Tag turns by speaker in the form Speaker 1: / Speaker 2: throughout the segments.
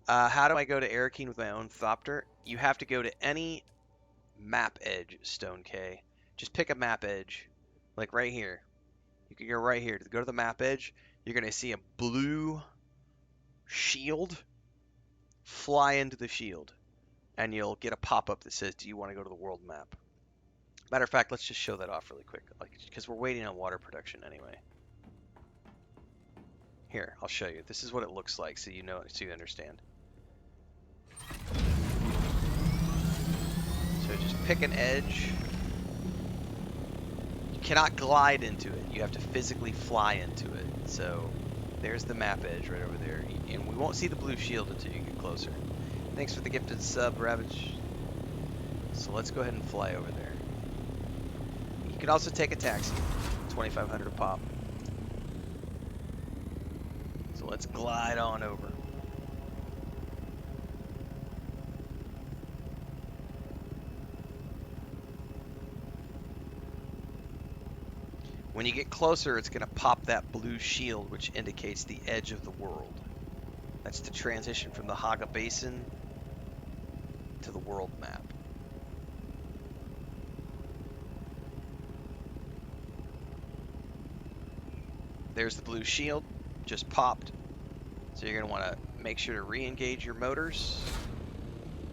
Speaker 1: How do I go to Arakeen with my own Thopter? You have to go to any map edge, Stone K. Just pick a map edge, like right here. You can go right here. To go to the map edge, you're going to see a blue shield. Fly into the shield, and you'll get a pop-up that says, do you want to go to the world map? Matter of fact, let's just show that off really quick, because we're waiting on water production anyway. Here, I'll show you. This is what it looks like, so you know, so you understand. So just pick an edge. You cannot glide into it. You have to physically fly into it. So there's the map edge right over there. And we won't see the blue shield until you get closer. Thanks for the gifted sub, Ravage. So let's go ahead and fly over there. You can also take a taxi. 2,500 a pop. So let's glide on over. When you get closer, it's going to pop that blue shield, which indicates the edge of the world. That's the transition from the Haga Basin to the world map. There's the blue shield, just popped. So you're going to want to make sure to re-engage your motors,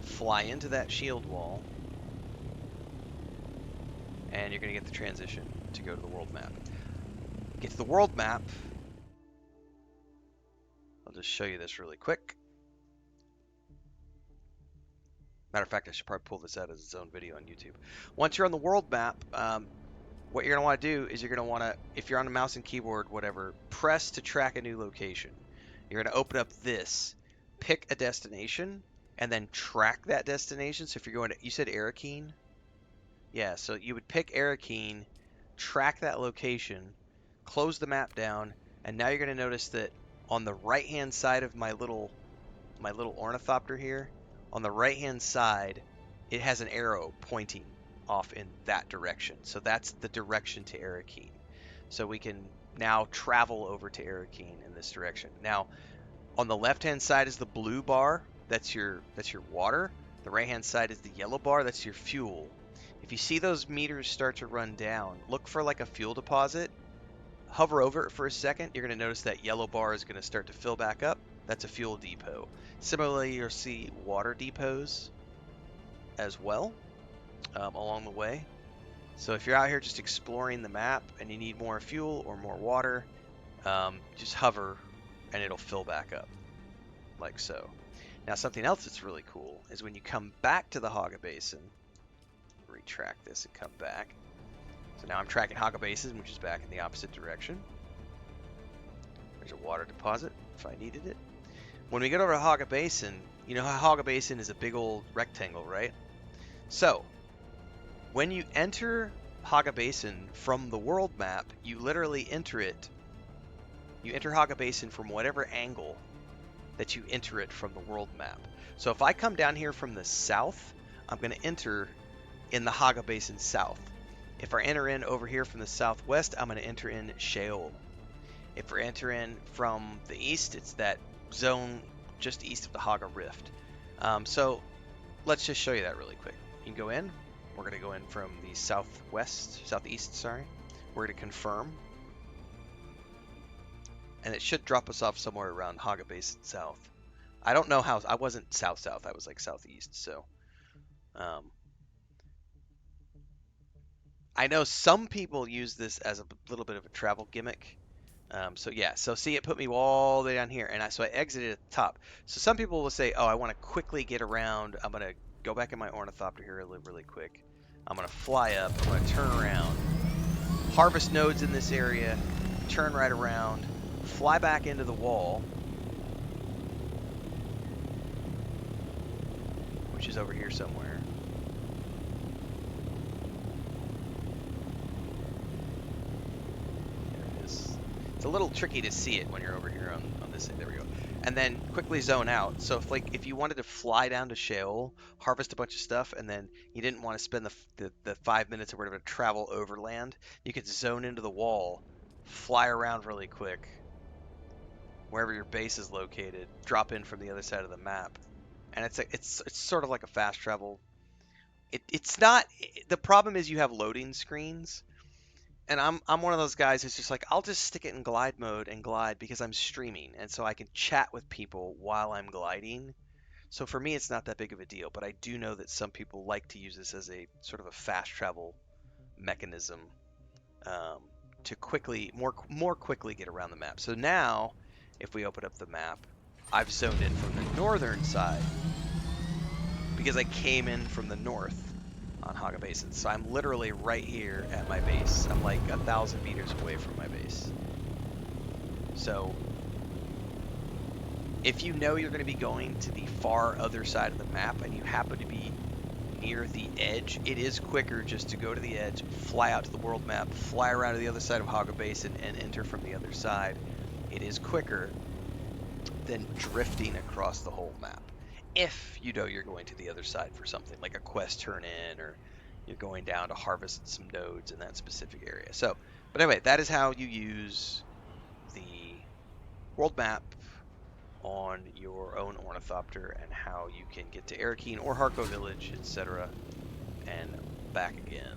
Speaker 1: fly into that shield wall, and you're going to get the transition to go to the world map. Get to the world map. I'll just show you this really quick. Matter of fact, I should probably pull this out as its own video on YouTube. Once you're on the world map, what you're going to want to do is you're going to want to, if you're on a mouse and keyboard, whatever, press to track a new location. You're going to open up this, pick a destination, and then track that destination. So if you're going to, you said Arakeen? Yeah, so you would pick Arakeen, track that location, close the map down, and now you're going to notice that on the right-hand side of my little ornithopter here, on the right-hand side, it has an arrow pointing off in that direction. So that's the direction to Arakeen. So we can now travel over to Arakeen in this direction. Now, on the left-hand side is the blue bar. That's your water. The right-hand side is the yellow bar. That's your fuel. If you see those meters start to run down, look for like a fuel deposit. Hover over it for a second. You're going to notice that yellow bar is going to start to fill back up. That's a fuel depot. Similarly, you'll see water depots as well along the way. So if you're out here just exploring the map and you need more fuel or more water, just hover and it'll fill back up like so. Now something else that's really cool is when you come back to the Haga Basin, retract this and come back. So now I'm tracking Haga Basin, which is back in the opposite direction. There's a water deposit if I needed it. When we get over to Haga Basin, you know how Haga Basin is a big old rectangle, right? So when you enter Haga Basin from the world map, you literally enter it. You enter Haga Basin from whatever angle that you enter it from the world map. So if I come down here from the south, I'm going to enter in the Haga Basin south. If I enter in over here from the southwest, I'm going to enter in Sheol. If we enter in from the east, it's that zone just east of the Haga Rift. So let's just show you that really quick. You can go in. We're going to go in from the southeast, sorry. We're going to confirm. And it should drop us off somewhere around Haga Basin south. I don't know how, I wasn't south-south, I was like southeast, so. I know some people use this as a little bit of a travel gimmick. So yeah, so see, it put me all the way down here, and so I exited at the top. So some people will say, oh, I want to quickly get around. I'm going to go back in my ornithopter here really quick. I'm going to fly up, I'm going to turn around, harvest nodes in this area, turn right around, fly back into the wall, which is over here somewhere. There it is. It's a little tricky to see it when you're over here on this thing. There we go. And then quickly zone out. So if you wanted to fly down to Sheol, harvest a bunch of stuff, and then you didn't want to spend the 5 minutes or whatever to travel overland, you could zone into the wall, fly around really quick, wherever your base is located, drop in from the other side of the map, and it's sort of like a fast travel. It's not. The problem is you have loading screens, and I'm one of those guys who's just like, I'll just stick it in glide mode and glide because I'm streaming, and so I can chat with people while I'm gliding. So for me, it's not that big of a deal, but I do know that some people like to use this as a sort of a fast travel mechanism, um, to more quickly get around the map. So now, if we open up the map, I've zoned in from the northern side because I came in from the north on Haga Basin. So I'm literally right here at my base. I'm like 1,000 meters away from my base. So if you know you're going to be going to the far other side of the map and you happen to be near the edge, it is quicker just to go to the edge, fly out to the world map, fly around to the other side of Haga Basin, and enter from the other side. It is quicker than drifting across the whole map. If you know you're going to the other side for something like a quest turn in, or you're going down to harvest some nodes in that specific area. So, but anyway, that is how you use the world map on your own ornithopter, and how you can get to Arakeen or Harco Village, etc., and back again.